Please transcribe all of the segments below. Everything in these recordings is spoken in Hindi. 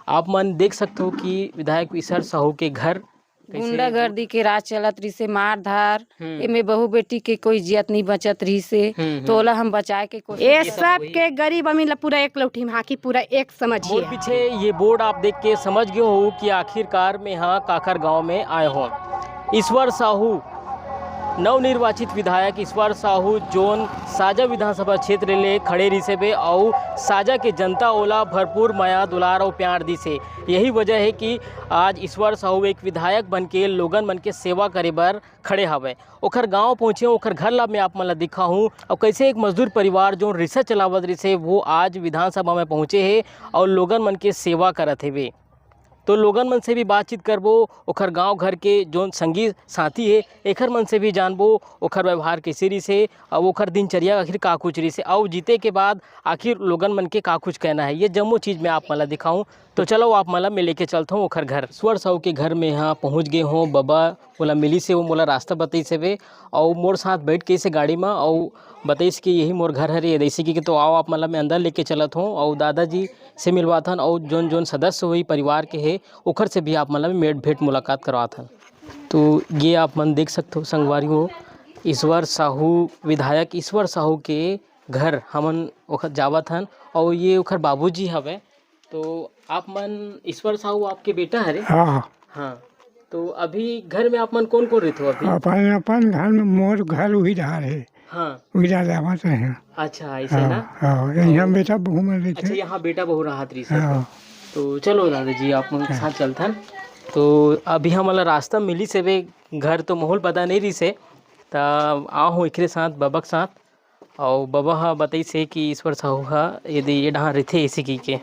आप मन देख सकते हो कि विधायक ईश्वर साहू के घर गुंडागर्दी के राज चलत रही से, मार धार एमे बहू बेटी के कोई इज्जत नहीं बचत रही से, तो ओला हम बचाए के कोशिश। ये सब के गरीब अमीर ला पूरा एक लौठी में हाकी पूरा एक समझिए। मोर पीछे ये बोर्ड आप देख के समझ गए हो कि आखिरकार में यहाँ काकर गांव में आए हो। ईश्वर साहू नवनिर्वाचित विधायक ईश्वर साहू जोन साजा विधानसभा क्षेत्र ले खड़े रही से और साजा के जनता ओला भरपूर माया दुलार और प्यार दी से। यही वजह है कि आज ईश्वर साहू एक विधायक बन के लोगन बन के सेवा करे बर खड़े हवे। ओखर गांव पहुँचे, ओखर घर ला मैं आप मन ला दिखा हूँ और कैसे एक मजदूर परिवार जो रिक्शा चलावत रही से वो आज विधानसभा में पहुँचे है और लोगन मन के सेवा करत हेवे। तो लोगन मन से भी बातचीत करबो, ओखर गांव घर के जो संगी साथी है एखर मन से भी जानबो ओखर व्यवहार कैसे रही से और ओखर दिनचर्या आखिर का कुछ रही से और जीते के बाद आखिर लोगन मन के का कुछ कहना है, ये जम्मो चीज़ मैं आप मला दिखाऊं। तो चलो आप मला मैं लेके चलता हूँ ओखर घर। ईश्वर साहू के घर में यहाँ पहुँच गए हों। बाबा बोला मिली से वो मोला रास्ता बताई से वे और मोर साथ बैठ के इसे गाड़ी में और बताइस कि यही मोर घर है ये कि तो आओ आप मतलब मैं अंदर लेके चलत हूँ और दादाजी से मिलवाथन और जोन जोन सदस्य हुई परिवार के है ओखर से भी आप मतलब मेट भेंट मुलाकात करवाथन। तो ये आप मन देख सकते हो संगवारी हो, ईश्वर साहू विधायक ईश्वर साहू के घर हमन ओखर जावत हन और ये ओखर बाबूजी हवे। तो आप मन ईश्वर साहू आपके बेटा है? हाँ हाँ। तो अभी घर में आप मन कौन कौन रहते हो अभी? अपन घर में मोर घर वही धार है। हाँ वही धार जावत है। अच्छा ऐसे ना। हाँ यहाँ बेटा बहू में रहते। अच्छा यहाँ बेटा बहू रहा रही से। हाँ। तो चलो दादाजी आप मन साथ चलथन। तो अभी हमारा रास्ता मिली से वे घर तो माहौल पता नहीं रही से तब आओ हूँ एकरे साथ बाबा के साथ और बाबा हा बताई से कि ईश्वर साहू हा यदि ये डहाँ रहते ऐसे की के।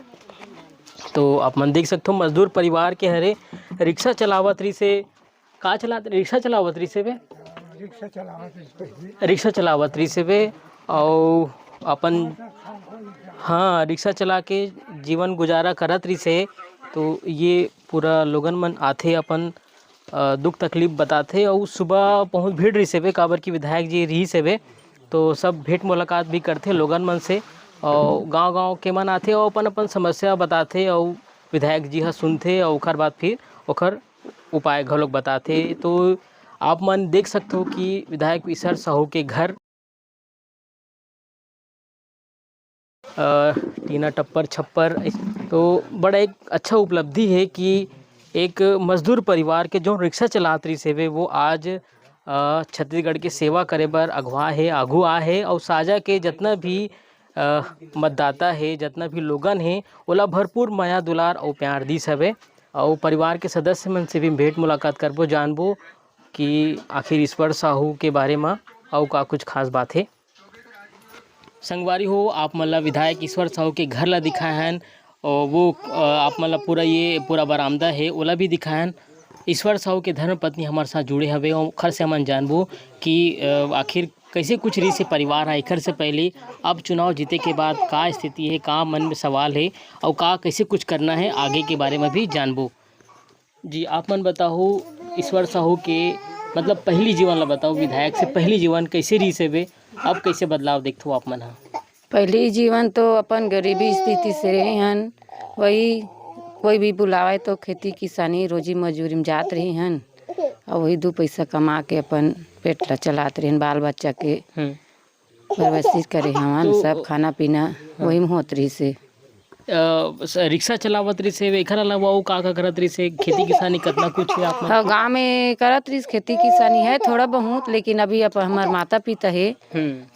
तो आप मन देख सकते हो मजदूर परिवार के हरे रिक्शा चलावत रही से का चलाते रिक्शा चलावत रही से वे रिक्शा चलावत रही से वे और अपन हाँ रिक्शा चला के जीवन गुजारा करत रही से। तो ये पूरा लोगन मन आथे अपन दुख तकलीफ बताते और सुबह पहुँच भीड़ रही से वे काबर की विधायक जी रही से वे तो सब भेंट मुलाकात भी करते लोगन मन से और गांव-गांव के मन आथे और अपन अपन समस्या बताते और विधायक जी हा सुनते और ओखर बाद फिर ओखर उपाय घलोक बताते। तो आप मन देख सकते हो कि विधायक ईश्वर साहू के घर टीना टप्पर छप्पर तो बड़ा एक अच्छा उपलब्धि है कि एक मजदूर परिवार के जो रिक्शा चलात रही से वे वो आज छत्तीसगढ़ के सेवा करे बर अगवा है आगू आ है और साजा के जितना भी मतदाता है जितना भी लोगन है ओला भरपूर माया दुलार और प्यार दी हवे और परिवार के सदस्य मन से भी भेंट मुलाकात करबो जानबो कि आखिर ईश्वर साहू के बारे में और का कुछ खास बात है। संगवारी हो आप मतलब विधायक ईश्वर साहू के घर ला दिखाए हैं और वो आप मतलब पूरा ये पूरा बरामदा है ओला भी दिखाए हैं। ईश्वर साहू के धर्मपत्नी हमारे साथ जुड़े हवे और खर से हमन जानबो कि आखिर कैसे कुछ रही से परिवार है एकर से पहले अब चुनाव जीते के बाद का स्थिति है का मन में सवाल है और का कैसे कुछ करना है आगे के बारे में भी जानबो। जी आप मन बताओ ईश्वर साहू के मतलब पहली जीवन ला बताओ विधायक से पहली जीवन कैसे रही से वे अब कैसे बदलाव देखते हो आप मन? पहली जीवन तो अपन गरीबी स्थिति से रहे हन, वही कोई भी बुलावे तो खेती किसानी रोजी मजूरी में जात रही हन और वही दो पैसा कमा के अपन पेट ला चलाते रहे बाल बच्चा के परवरिश करे हमन तो सब खाना पीना वही में होत रही से। रिक्शा चलावत रही से एकर अलावा वो का करत रही से खेती किसानी कितना कुछ है आप? हाँ गाँव में करत रही खेती किसानी है थोड़ा बहुत लेकिन अभी अब हमारे माता पिता है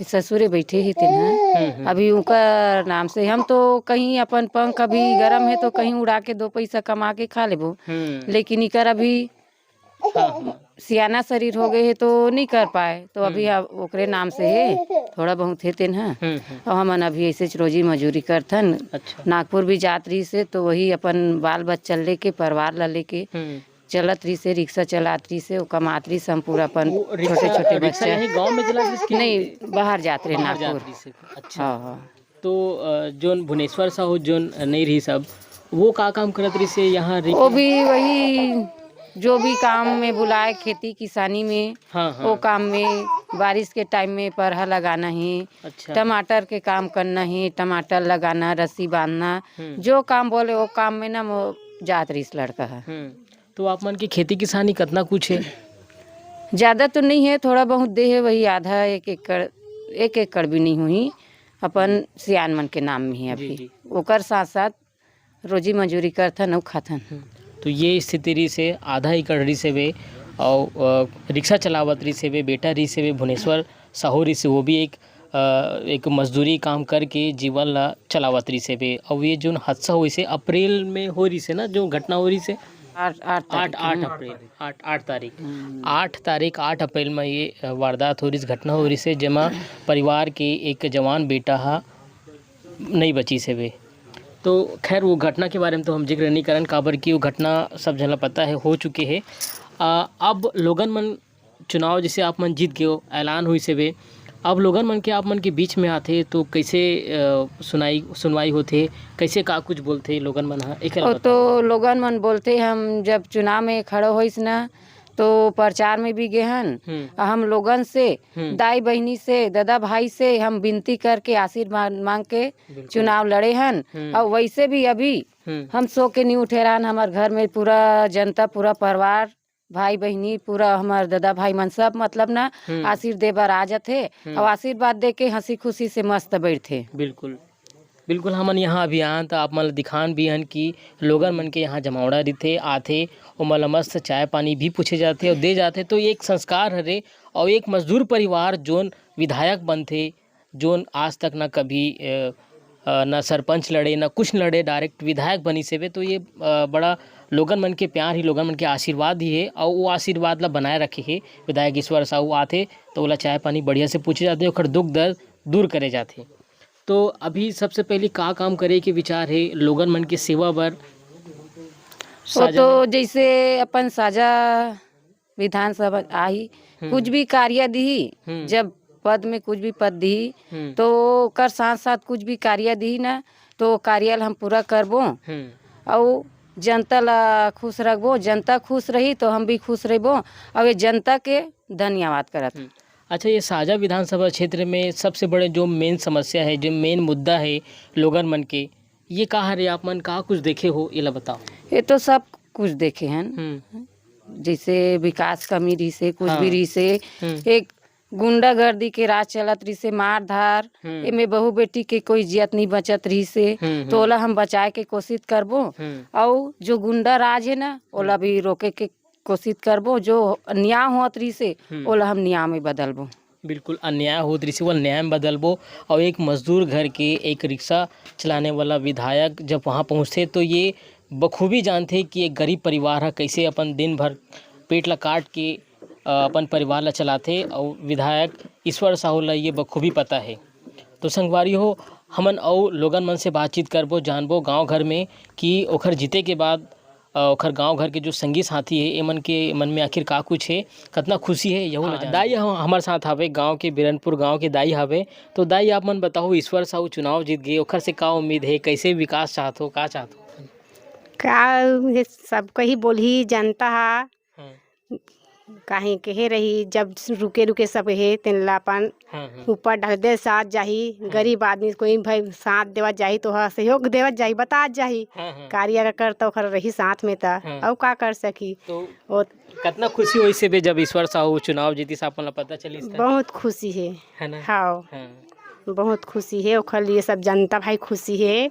ससुरे बैठे ही थे अभी उनका नाम से हम तो कहीं अपन पंख अभी गरम है तो कहीं उड़ा के दो पैसा कमा के खा लेबो लेकिन इकर अभी सियाना शरीर हो गए है तो नहीं कर पाए तो अभी ओकरे नाम से है थोड़ा बहुत है तेन है और हमन अभी ऐसे रोजी मजूरी करथन। अच्छा। नागपुर भी जात रही से तो वही अपन बाल बच्चा लेके परिवार ला लेके चलत रही से रिक्शा चलात रही से कमात रही हम पूरा अपन छोटे छोटे बच्चे गाँव में चला नहीं बाहर जाते रहे नागपुर। अच्छा हाँ तो जोन भुवनेश्वर साहू जोन नहीं रही सब वो का काम करत रही से यहाँ वो भी वही जो भी काम में बुलाए खेती किसानी में हाँ वो हाँ। काम में, बारिश के टाइम में परहा लगाना है, अच्छा। टमाटर के काम करना है, टमाटर लगाना, रस्सी बांधना, हम्म। जो काम बोले वो काम में ना वो जात रही लड़का है। तो आप मन की खेती किसानी कितना कुछ है? ज़्यादा तो नहीं है, थोड़ा बहुत दे है, वही आधा 1 एकड़ भी नहीं हुई, अपन सियान मन के नाम में है जी, अभी। जी। ओकर साथ साथ रोजी मजूरी करथन और खाथन। तो ये स्थिति रही से आधा एकड़ रही से वे और रिक्शा चलावत रही से वे बेटा रही से वे भुवनेश्वर साहू रही से वो भी एक मजदूरी काम करके जीवन ला चलावत रही से वे। और ये जो हादसा हुई से अप्रैल में हो रही से ना, जो घटना हो रही से 8 अप्रैल में ये वारदात हो रही, घटना हो रही से जमा परिवार के एक जवान बेटा हा नहीं बची से वे। तो खैर वो घटना के बारे में तो हम जिक्र नहीं करन, काबर की वो घटना सब जन पता है हो चुके है। अब लोगन मन चुनाव जैसे आप मन जीत गए, ऐलान हुई से वे, अब लोगन मन के आप मन के बीच में आते तो कैसे सुनवाई होते, कैसे का कुछ बोलते लोगन मन? हाँ एक तो लोगन मन बोलते हम जब चुनाव में खड़ा होइस ना तो प्रचार में भी गए हन, हम लोगन से दाई बहनी से दादा भाई से हम विनती करके आशीर्वाद मांग के चुनाव लड़े हन। और वैसे भी अभी हम सो के नहीं उठे रहन, हमारे घर में पूरा जनता, पूरा परिवार, भाई बहनी, पूरा हमारे दादा भाई मन सब मतलब ना आशीर्वाद दे बर आ जाते और आशीर्वाद दे के हंसी खुशी से मस्त बैठते। बिल्कुल बिल्कुल। हमन यहाँ अभियान तो आप मन दिखान भी हन कि लोगन मन के यहाँ जमावड़ा रहते आथे, ओमन ला मस्त चाय पानी भी पूछे जाते और दे जाते। तो एक संस्कार हरे और एक मजदूर परिवार जोन विधायक बनते, जोन आज तक ना कभी ना सरपंच लड़े ना कुछ लड़े, डायरेक्ट विधायक बनी से वे। तो ये बड़ा लोगन मन के प्यार ही, लोगन मन के आशीर्वाद ही है और वो आशीर्वाद ला बनाए रखे है। विधायक ईश्वर साहू आते तो ओला चाय पानी बढ़िया से पूछे जाते, ओकर दुख दर्द दूर करे जाते। तो अभी सबसे पहले का काम करे के विचार है लोगन मन के सेवा बर? वो तो जैसे अपन साझा विधानसभा आई कुछ भी कार्य दी, जब पद में कुछ भी पद दी तो कर साथ साथ कुछ भी कार्य दी ना तो कार्य हम पूरा करबो और जनता ला खुश रखबो। जनता खुश रही तो हम भी खुश रहबो और ये जनता के धन्यवाद करत। अच्छा, ये साझा विधानसभा क्षेत्र में सबसे बड़े जो मेन समस्या है, जो मेन मुद्दा है लोगन मन के, ये कहा रे आप मन का कुछ देखे हो ये ला बताओ? ये तो सब कुछ देखे हैं, जैसे विकास कमी रही से कुछ भी रही से, एक गुंडागर्दी के राज चलत रही से, मार धार, एमे बहू बेटी के कोई इज्जत नहीं बचत रही से, तो ओला हम बचाए के कोशिश करबो और जो गुंडा राज है ना ओला भी रोके के कोशिश करबो। जो अन्याय होत रही से ओला हम न्याय में बदलबो। बिल्कुल, अन्याय होत रही से वो न्याय में बदलबो। और एक मजदूर घर के एक रिक्शा चलाने वाला विधायक जब वहाँ पहुँचते तो ये बखूबी जानते कि एक गरीब परिवार है कैसे अपन दिन भर पेट ला काट के अपन परिवार ला चलाते, और विधायक ईश्वर साहू ला ये बखूबी पता है। तो संगवारी हो, हमन और लोगन मन से बातचीत करबो, जानबो गांव घर में कि ओखर जीते के बाद ओखर गांव घर के जो संगी साथी है एमन के मन में आखिर का कुछ है, कितना खुशी है यहू ला। दाई हमारे साथ हवे, गांव के बिरनपुर गांव के दाई हवे। तो दाई आप मन बताओ, ईश्वर साहू चुनाव जीत गए, ओखर से का उम्मीद है, कैसे विकास चाहत हो, का चाहत हो? का सबको ही बोली जनता हा कहीं कहे रही, जब रुके रुके सब है तेन अपन ऊपर ढल दे साथ जाही, गरीब आदमी कोई भाई साथ देवा जाही तो सहयोग देवा जाही, बता जाही कार्य कर तो खर रही साथ में था और का कर सकी। तो कितना खुशी हुई से जब ईश्वर साहू चुनाव जीती से अपन पता चली? बहुत खुशी है ना? हाँ बहुत खुशी है ओखर लिए, सब जनता भाई खुशी है,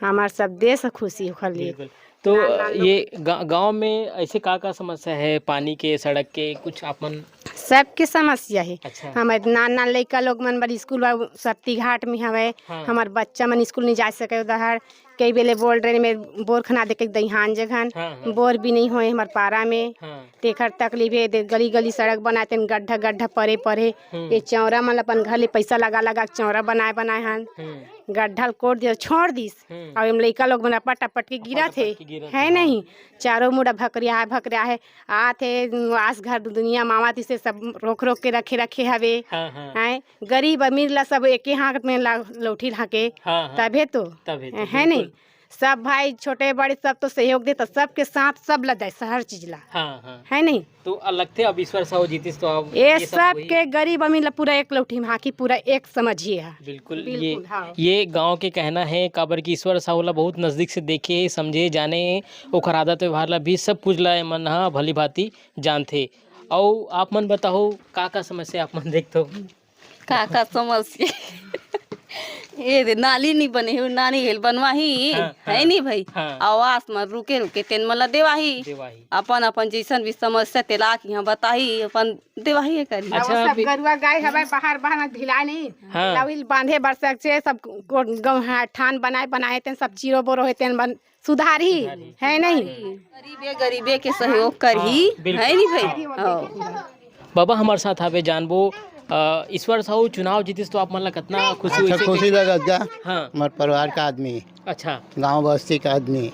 हमार सब देश खुशी ओखर लिए। तो ये गांव में ऐसे का समस्या है, पानी के, सड़क के, कुछ आपन? सबके समस्या है। अच्छा। हमारे नाना लड़का लोग मन बड़ी स्कूल सत्ती घाट में हवे, हमारे बच्चा मन स्कूल नहीं जा सके उधर, कई बेले बोल रहे में बोर खना दे के दहिहान जगहन, बोर भी नहीं होए हमारे पारा में, तेखर तकलीफ है। गली गली सड़क बनाते गड्ढा गड्ढा परे परे, ये चौरा मन अपन घर ले पैसा लगा लगा चौरा बनाए बनाए हन, गड्ढा कोड़ दिया छोड़ दिस और हम लड़का लोग बना पट पट के गिरा थे है नहीं, चारों मुड़ा भकरिया है आते आस घर दुनिया मामा से सब रोक रोक के रखे हवे हैं। गरीब अमीर ला सब एक हाथ में लौठी ढाके तबे तो है नहीं, सब भाई छोटे बड़े सब तो सहयोग देता, सबके साथ सब लदा हर चीज ला हाँ हाँ। है नहीं। तो अलग थे, अब ईश्वर साहू जीतीस तो अब ये सब सब वही- के गरीब अमीर ला पूरा एक लौटी में हाकी पूरा एक समझिए है। बिल्कुल, बिल्कुल, हाँ। ये गांव के कहना है काबर की ईश्वर साहू ला बहुत नजदीक से देखे समझे जाने, ओखर आदत व्यवहार ला भी सब कुछ ला मन हाँ भली भांति जानथे। और आप मन बताओ का समस्या आप मन देखते हो? का समस्या ये नाली नहीं बने है, नाली हेल बनवाही हाँ, है हाँ, नहीं भाई। हाँ। आवास में रुके रुके तेन मला देवाही देवाही। अपन अपन जैसन भी समस्या तेला की यहाँ बताही अपन देवाही करी। अच्छा, अच्छा, सब अभी- गरुआ गाय हवाई बाहर बाहर ढिला नहीं हाँ। लविल बांधे बरसक से सब ठान बनाए तेन सब चीरो बोरो है तेन बन सुधारी है नहीं। गरीबे गरीबे के सहयोग करही हाँ, बिल्कुल। है नहीं भाई। हाँ। बाबा हमारे साथ आवे जानबो ईश्वर साहू चुनाव जीतिस तो आप मन ला कितना खुशी हुई? अच्छा खुशी लगत गा। हाँ। हमारे परिवार का आदमी, अच्छा। गांव बस्ती का आदमी,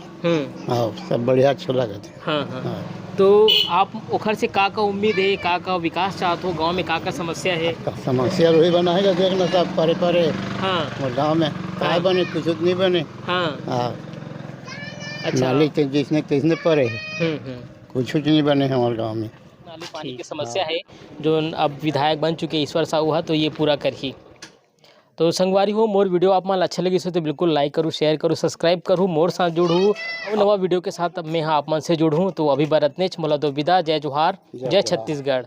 हाँ सब बढ़िया अच्छा लगत है। हाँ हाँ। हाँ। तो आप ओखर से का उम्मीद है, का विकास चाहते हो, गांव में का समस्या है? समस्या वही बनाएगा, देखना सब परे परे हाँ और गाँव में काय बने कुछ नहीं बने। हाँ। हाँ अच्छा। नाली तो जिसने किसने परे है, कुछ नहीं बने हमारे गाँव में। नाली पानी की समस्या है जो अब विधायक बन चुके ईश्वर साहू है तो ये पूरा कर ही। तो संगवारी हो मोर वीडियो आप मन अच्छा लगी तो बिल्कुल लाइक करूँ, शेयर करूँ, सब्सक्राइब करूँ, मोर साथ जुड़ूँ और नवा वीडियो के साथ अब मैं हाँ आप मन से जुड़ूँ। तो अभी बरतनेच मोला दो विदा। जय जोहार, जय छत्तीसगढ़।